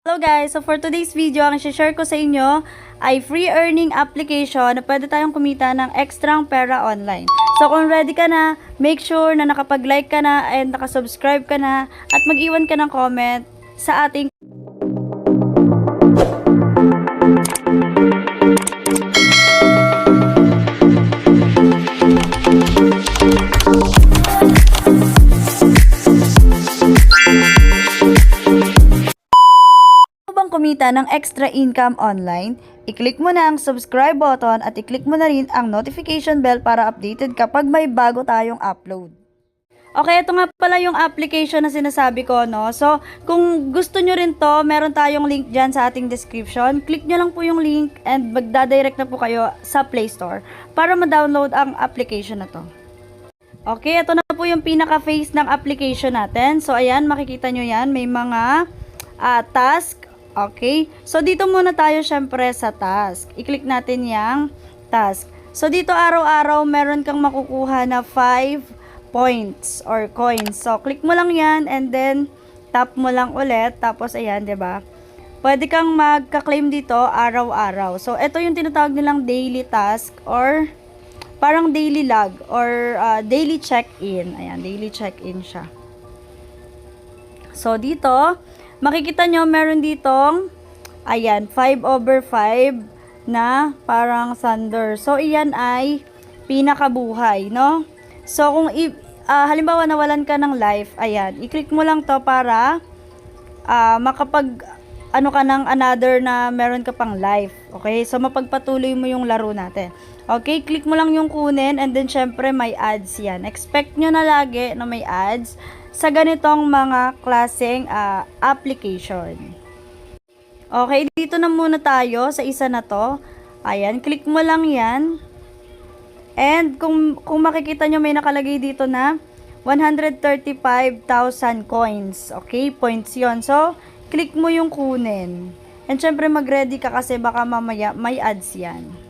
Hello guys! So for today's video, ang share ko sa inyo ay free earning application na pwede tayong kumita ng ekstrang pera online. So kung ready ka na, make sure na nakapag-like ka na and nakasubscribe ka na at mag-iwan ka ng comment sa ating kumita ng extra income online, i-click mo na ang subscribe button at i-click mo na rin ang notification bell para updated kapag may bago tayong upload. Okay, ito nga pala yung application na sinasabi ko, no? So, kung gusto nyo rin to, meron tayong link dyan sa ating description. Click nyo lang po yung link and magdadirect na po kayo sa Play Store para ma-download ang application na to. Okay, ito na po yung pinaka-face ng application natin. So, ayan, makikita nyo yan. May mga task. Okay, so dito muna tayo syempre sa task. I-click natin yung task. So dito araw-araw meron kang makukuha na 5 points or coins. So click mo lang yan and then tap mo lang ulit. Tapos ayan, 'di ba? Pwede kang magka-claim dito araw-araw. So ito yung tinatawag nilang daily task or parang daily log or daily check-in. Ayan, daily check-in siya. So dito makikita nyo, meron ditong, ayan, 5/5 na parang thunder. So, iyan ay pinakabuhay, no? So, kung halimbawa nawalan ka ng life, ayan, i-click mo lang to para makapag, ano ka ng another na meron ka pang life. Okay? So, mapagpatuloy mo yung laro natin. Okay? Click mo lang yung kunin and then, syempre, may ads yan. Expect nyo na lagi na may ads sa ganitong mga klaseng application. Okay, dito na muna tayo sa isa na to. Ayan, click mo lang yan. And kung makikita nyo, may nakalagay dito na 135,000 coins. Okay, points yon. So, click mo yung kunin. And syempre mag-ready ka kasi baka mamaya may ads yan.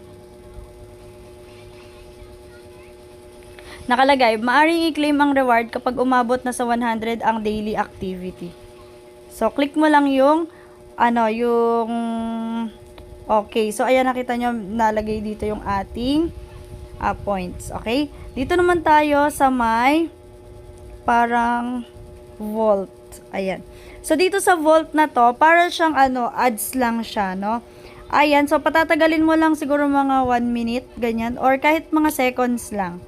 Nakalagay, maaring i-claim ang reward kapag umabot na sa 100 ang daily activity. So, click mo lang yung, okay. So, ayan, nakita nyo, nalagay dito yung ating points. Okay? Dito naman tayo sa may parang vault. Ayan. So, dito sa vault na to, para siyang, ads lang siya, no? Ayan. So, patatagalin mo lang siguro mga 1 minute, ganyan. Or kahit mga seconds lang.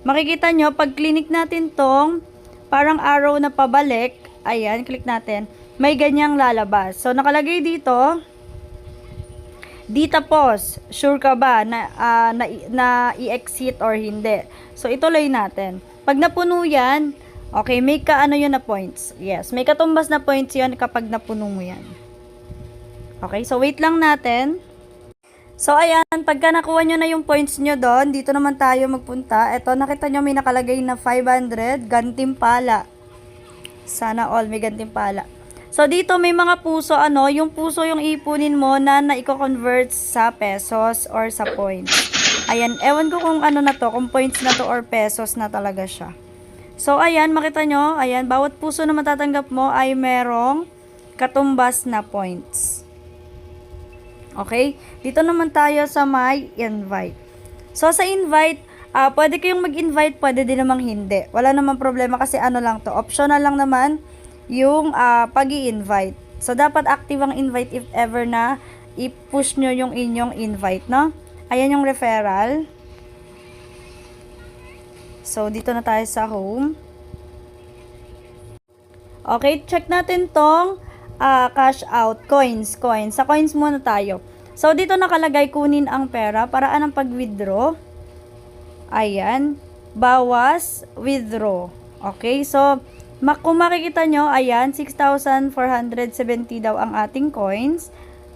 Makikita nyo, pag click natin tong parang arrow na pabalik, ayan, click natin, may ganyang lalabas. So, nakalagay dito, dita pause, sure ka ba na i-exit or hindi? So, ituloy natin. Pag napuno yan, okay, may yun na points. Yes, may katumbas na points yun kapag napuno mo yan. Okay, so wait lang natin. So, ayan, pagka nakuha nyo na yung points nyo doon, dito naman tayo magpunta. Ito, nakita nyo may nakalagay na 500, gantimpala. Sana all may gantimpala. So, dito may mga puso, yung puso yung ipunin mo na i-convert sa pesos or sa points. Ayan, ewan ko kung na to, kung points na to or pesos na talaga siya. So, ayan, makita nyo, ayan, bawat puso na matatanggap mo ay merong katumbas na points. Okay? Dito naman tayo sa my invite. So, sa invite, pwede kayong mag-invite, pwede din namang hindi. Wala namang problema kasi lang to. Optional lang naman yung pag-i-invite. So, dapat active ang invite if ever na i-push nyo yung inyong invite, no? Ayan yung referral. So, dito na tayo sa home. Okay, check natin tong cash out, coins. Sa coins muna tayo. So, dito nakalagay kunin ang pera. Paraan ng pag-withdraw. Ayan. Bawas, withdraw. Okay, so, kung makikita nyo, ayan, 6,470 daw ang ating coins.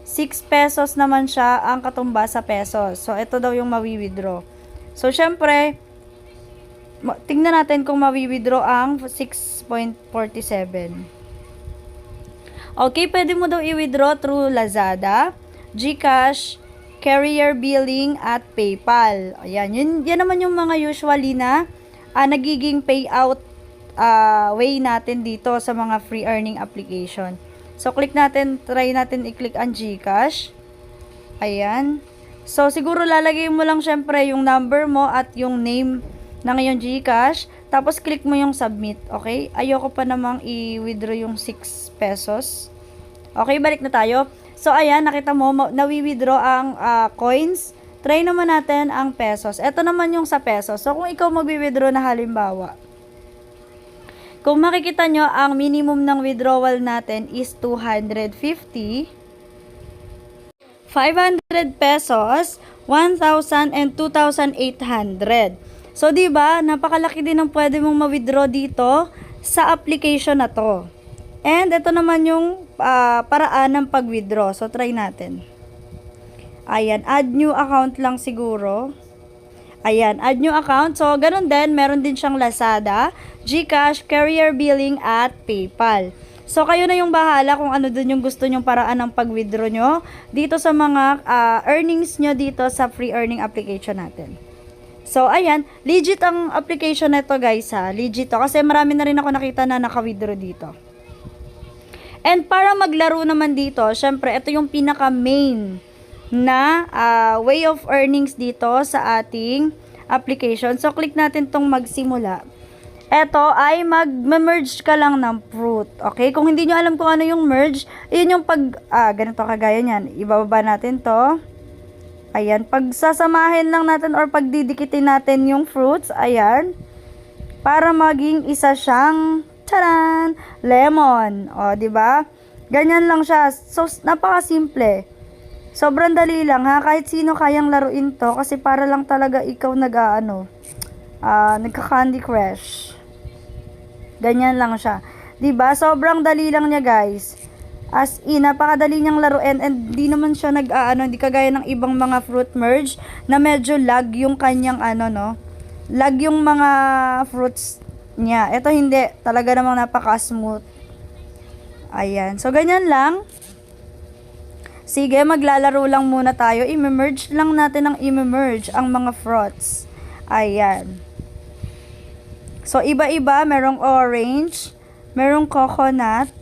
6 pesos naman siya ang katumbas sa pesos. So, ito daw yung mawi-withdraw. So, syempre, tingnan natin kung mawi-withdraw ang 6.47. Okay, pwede mo daw i-withdraw through Lazada, GCash, Carrier Billing, at PayPal. Ayan, yan naman yung mga usually na nagiging payout way natin dito sa mga free earning application. So, try natin i-click ang GCash. Ayan. So, siguro lalagay mo lang syempre yung number mo at yung name ng iyong GCash. Tapos, click mo yung submit. Okay? Ayoko pa namang i-withdraw yung 6 pesos. Okay, balik na tayo. So, ayan, nakita mo, nawi-withdraw ang coins. Try naman natin ang pesos. Ito naman yung sa pesos. So, kung ikaw magwi-withdraw na halimbawa, kung makikita nyo, ang minimum ng withdrawal natin is 250, 500 pesos, 1,000, and 2,800. So, diba, napakalaki din ng pwede mong ma-withdraw dito sa application na to. And, ito naman yung paraan ng pag-withdraw. So, try natin. Ayan, add new account lang siguro. Ayan, add new account. So, ganun din, meron din siyang Lazada, GCash, Carrier Billing, at PayPal. So, kayo na yung bahala kung ano dun yung gusto nyong paraan ng pag-withdraw nyo dito sa mga earnings nyo dito sa free earning application natin. So, ayan, legit ang application na ito guys ha. Legit to. Kasi marami na rin ako nakita na naka-withdraw dito. And para maglaro naman dito, syempre, ito yung pinaka-main na way of earnings dito sa ating application. So, click natin tong magsimula. Ito ay mag-merge ka lang ng fruit. Okay? Kung hindi nyo alam kung ano yung merge, yun yung ganito kagaya nyan. Ibababa natin to. Ayan. Pagsasamahin lang natin or pagdidikitin natin yung fruits. Ayan. Para maging isa siyang, taran, lemon. O, diba? Ganyan lang siya. So, napaka-simple. Sobrang dali lang ha, kahit sino kayang laruin to kasi para lang talaga ikaw nagka-Candy Crush. Ganyan lang siya. 'Di ba? Sobrang dali lang niya, guys. As in, napakadali niyang laruin and di naman siya hindi kagaya ng ibang mga fruit merge na medyo lag yung kanyang lag yung mga fruits niya. Ito hindi, talaga namang napaka-smooth. Ayan. So ganyan lang. Sige, maglalaro lang muna tayo. I-merge lang natin ang mga fruits. Ayan. So, iba-iba. Merong orange, merong coconut,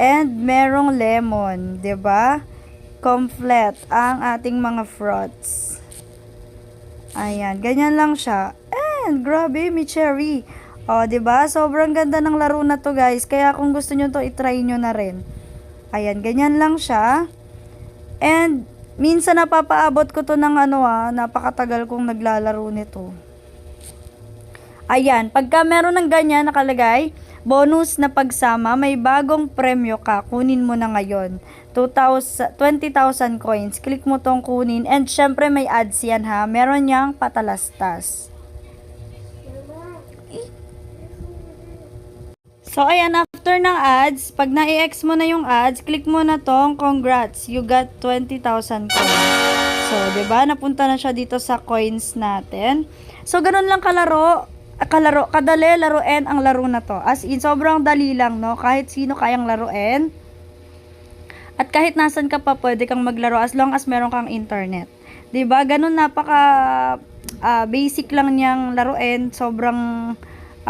and merong lemon. 'Di ba? Complete ang ating mga fruits. Ayan. Ganyan lang siya. And, grabe, may cherry. O, 'di ba? Sobrang ganda ng laro na to, guys. Kaya kung gusto nyo to, i-try nyo na rin. Ayan. Ganyan lang siya. And, minsan napapaabot ko to ng napakatagal kong naglalaro nito. Ayan, pagka meron ng ganyan nakalagay, bonus na pagsama, may bagong premyo ka, kunin mo na ngayon. 20,000 coins, click mo tong kunin. And, syempre may ads yan ha, meron niyang patalastas. So, ayan, after ng ads, pag na-ex mo na yung ads, click mo na tong congrats, you got 20,000 coins. So, diba, napunta na siya dito sa coins natin. So, ganun lang kadali laruin ang laro na to. As in, sobrang dali lang, no? Kahit sino kayang laruin. At kahit nasan ka pa, pwede kang maglaro as long as meron kang internet. Diba, ganun basic lang niyang laruin. Sobrang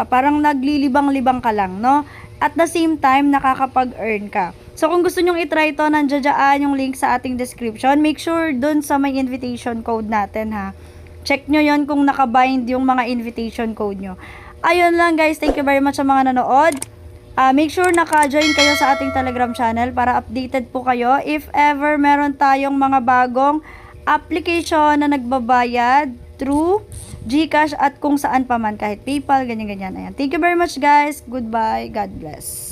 parang naglilibang-libang ka lang, no? At the same time, nakakapag-earn ka. So, kung gusto nyong itry ito, nandiyan yung link sa ating description. Make sure dun sa may invitation code natin, ha? Check nyo yon kung nakabind yung mga invitation code nyo. Ayun lang, guys. Thank you very much sa mga nanood. Make sure naka-join kayo sa ating Telegram channel para updated po kayo. If ever meron tayong mga bagong application na nagbabayad through GCash at kung saan pa man, kahit PayPal, ganyan-ganyan. Ayan. Thank you very much, guys. Goodbye. God bless.